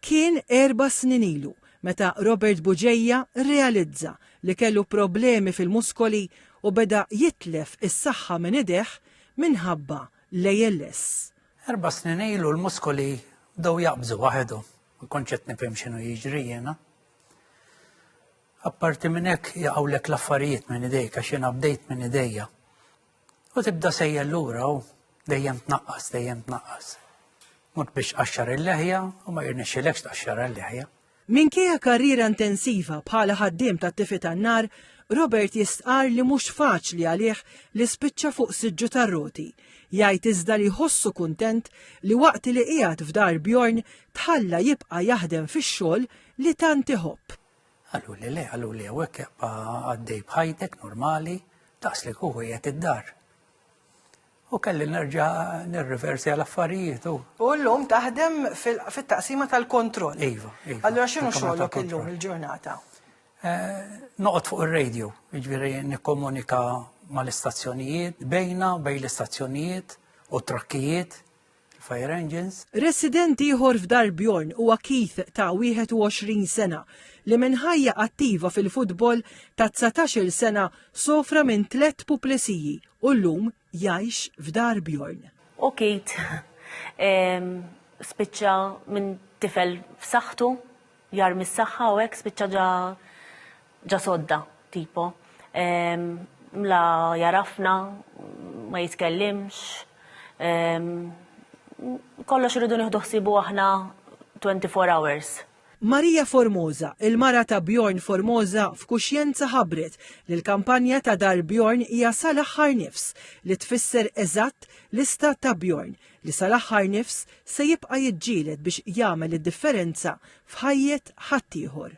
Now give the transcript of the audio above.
Kien 4 snin ilu meta Robert Buġejja rrealizza li kellu problemi fil-muskoli u beda jitlef is-saħħa minn idejh minħabba l-ALS. 4 snin ilu l-muskoli bdew jaqbżu waħedhom, ma kontx qed nifhem x'inhu jiġri jiena. Apparti minn hekk jaqgħulek l-affarijiet minn idejk għax jiena bdejt minn idejja. U tibda sejjel lura u dejjem tnaqqas. Mut biex qaxxar il-leħja u ma jirnexxilekx taqxxar il-leħja. Minkejja karriera intensiva bħala ħaddiem tat-tifi tan-nar, Robert jistqar li mhux faċli għalih li spiċċa fuq siġġu tar-roti. Jgħid iżda li jħossu kuntent li waqt li qiegħed f'dar Bjorn tħalla jibqa' jaħdem fix-xogħol li tant iħobb. Għallu li hawnhekk jibqa' għaddej bħajtek normali daqs li kieku qiegħed id-dar. U kelli nerġa' nirriversi għall-affarijiet. U llum taħdem fit-taqsima tal-kontroll. Iva. Allura x'inhu xogħolok illum il-ġurnata? Noqgħod fuq ir-radio, jiġifieri nikkomunika mal-istazzjonijiet, bejn l-istazzjonijiet u trakkijiet, fire engines. Resident ieħor f'Dar Bjorn huwa Keith ta' 21 sena li minħajja attiva fil-futbol ta' 19-il sena sofra minn 3 puplesiji u llum jgħix f'Dar Bjorn. U Keith spiċċa minn tifel f'saħħtu, jar mis-saħħa u hekk spiċċa ġa sodda tipo. La jarafna, ma jitkellimx, kollox irridu nieħdu ħsibu aħna 24 hours. Marija Formosa, il-mara ta' Bjorn Formosa f'kuxjenza ħabbret li l-kampanja ta' Dar Bjorn hija sal-aħħar nifs li tfisser eżatt l-istat ta' Bjorn li sal-aħħar nifs se jibqa' jiġġieled biex jagħmel id-differenza f'ħajjet ħaddieħor.